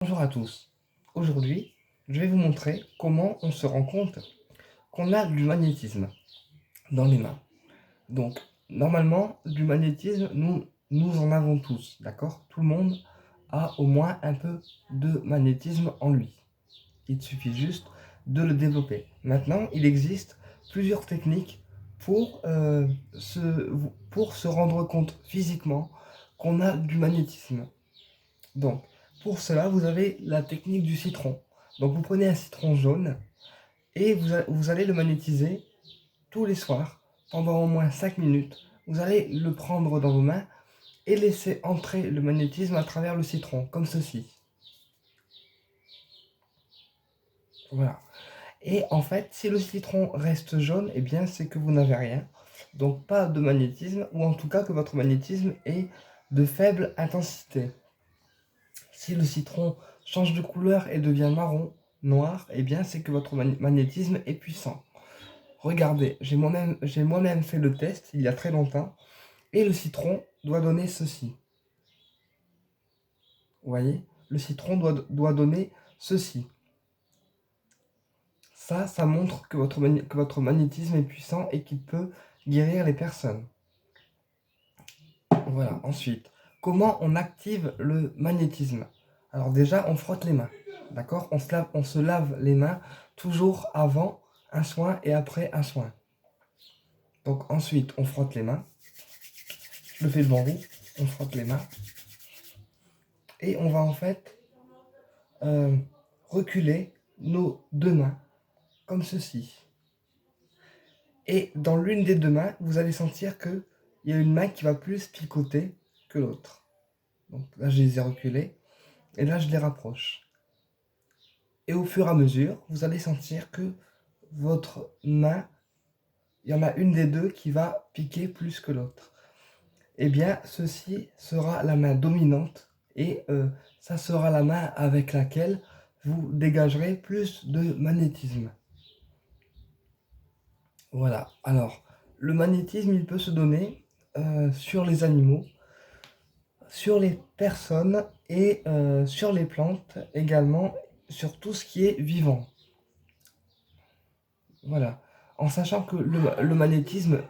Bonjour à tous. Aujourd'hui, je vais vous montrer comment on se rend compte qu'on a du magnétisme dans les mains. Donc, normalement, du magnétisme, nous en avons tous, d'accord? Tout le monde a au moins un peu de magnétisme en lui. Il suffit juste de le développer. Maintenant, il existe plusieurs techniques pour, pour se rendre compte physiquement qu'on a du magnétisme. Donc, pour cela, vous avez la technique du citron. Donc, vous prenez un citron jaune et vous allez le magnétiser tous les soirs pendant au moins 5 minutes. Vous allez le prendre dans vos mains et laisser entrer le magnétisme à travers le citron, comme ceci. Voilà. Et en fait, si le citron reste jaune, eh bien, c'est que vous n'avez rien. Donc, pas de magnétisme, ou en tout cas que votre magnétisme est de faible intensité. Si le citron change de couleur et devient marron, noir, eh bien c'est que votre magnétisme est puissant. Regardez, j'ai moi-même fait le test il y a très longtemps, et le citron doit donner ceci. Vous voyez, le citron doit donner ceci. Ça montre que votre magnétisme est puissant et qu'il peut guérir les personnes. Voilà, ensuite, comment on active le magnétisme? Alors déjà, on frotte les mains, d'accord? On se lave les mains toujours avant un soin et après un soin. Donc ensuite, on frotte les mains. Je le fais devant vous, on frotte les mains. Et on va en fait reculer nos deux mains, comme ceci. Et dans l'une des deux mains, vous allez sentir qu'il y a une main qui va plus picoter que l'autre. Donc là, je les ai reculées. Et là, je les rapproche. Et au fur et à mesure, vous allez sentir que votre main, il y en a une des deux qui va piquer plus que l'autre. Eh bien, ceci sera la main dominante et ça sera la main avec laquelle vous dégagerez plus de magnétisme. Voilà. Alors, le magnétisme, il peut se donner sur les animaux, sur les personnes et sur les plantes également, sur tout ce qui est vivant. Voilà. En sachant que le magnétisme,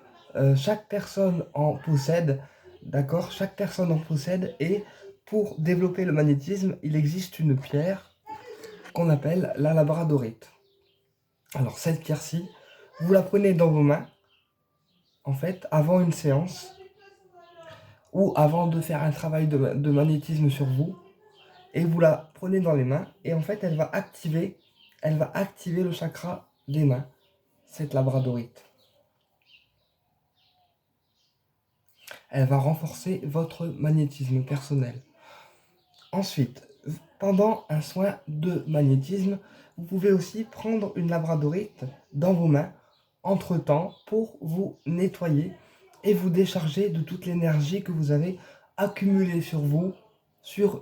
chaque personne en possède, d'accord? Chaque personne en possède et pour développer le magnétisme, il existe une pierre qu'on appelle la labradorite. Alors cette pierre-ci, vous la prenez dans vos mains, en fait, avant une séance ou avant de faire un travail de magnétisme sur vous, et vous la prenez dans les mains et en fait, elle va activer le chakra des mains, cette labradorite. Elle va renforcer votre magnétisme personnel. Ensuite, pendant un soin de magnétisme, vous pouvez aussi prendre une labradorite dans vos mains entre-temps pour vous nettoyer et vous décharger de toute l'énergie que vous avez accumulée sur vous, sur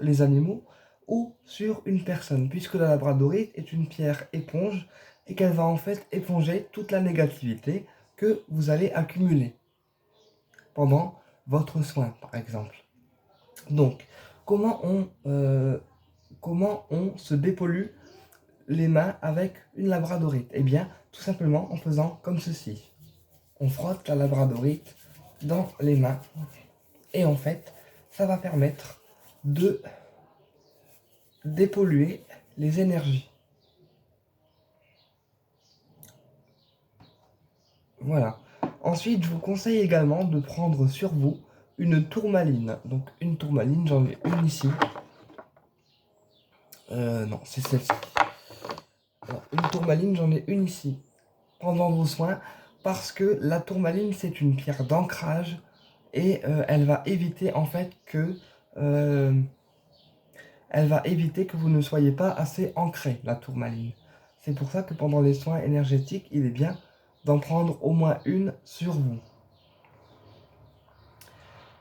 les animaux ou sur une personne, puisque la labradorite est une pierre éponge et qu'elle va en fait éponger toute la négativité que vous allez accumuler pendant votre soin, par exemple. Donc, comment on se dépollue les mains avec une labradorite? Eh bien, tout simplement en faisant comme ceci. On frotte la labradorite dans les mains et en fait, ça va permettre de dépolluer les énergies. Voilà. Ensuite, je vous conseille également de prendre sur vous une tourmaline. Donc, une tourmaline, j'en ai une ici. Non, c'est celle-ci. Alors, une tourmaline, j'en ai une ici. Pendant vos soins, parce que la tourmaline, c'est une pierre d'ancrage et elle va éviter en fait que vous ne soyez pas assez ancré, la tourmaline. C'est pour ça que pendant les soins énergétiques, il est bien d'en prendre au moins une sur vous.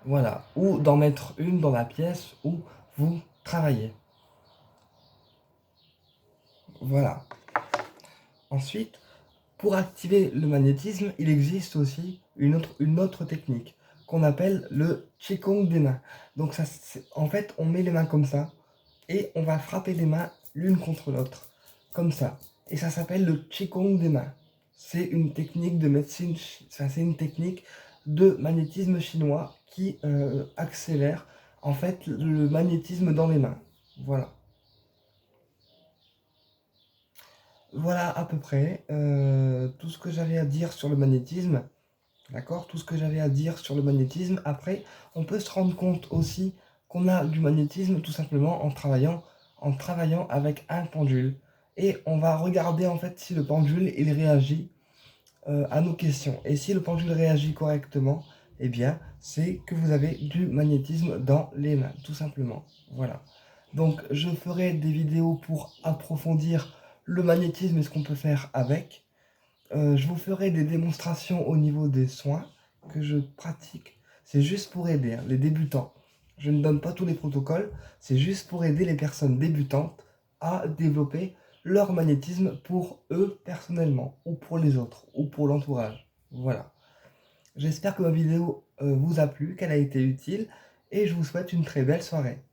Voilà, ou d'en mettre une dans la pièce où vous travaillez. Voilà. Ensuite, pour activer le magnétisme, il existe aussi une autre technique qu'on appelle le Qigong des mains. Donc ça, en fait, on met les mains comme ça et on va frapper les mains l'une contre l'autre, comme ça. Et ça s'appelle le Qigong des mains. C'est une technique de médecine, c'est une technique de magnétisme chinois qui accélère en fait le magnétisme dans les mains. Voilà. Voilà à peu près tout ce que j'avais à dire sur le magnétisme. D'accord? Tout ce que j'avais à dire sur le magnétisme. Après, on peut se rendre compte aussi qu'on a du magnétisme tout simplement en travaillant avec un pendule. Et on va regarder en fait si le pendule il réagit à nos questions. Et si le pendule réagit correctement, eh bien, c'est que vous avez du magnétisme dans les mains, tout simplement. Voilà. Donc, je ferai des vidéos pour approfondir le magnétisme et ce qu'on peut faire avec. Je vous ferai des démonstrations au niveau des soins que je pratique. C'est juste pour aider les débutants. Je ne donne pas tous les protocoles, c'est juste pour aider les personnes débutantes à développer leur magnétisme pour eux personnellement, ou pour les autres, ou pour l'entourage. Voilà. J'espère que ma vidéo vous a plu, qu'elle a été utile, et je vous souhaite une très belle soirée.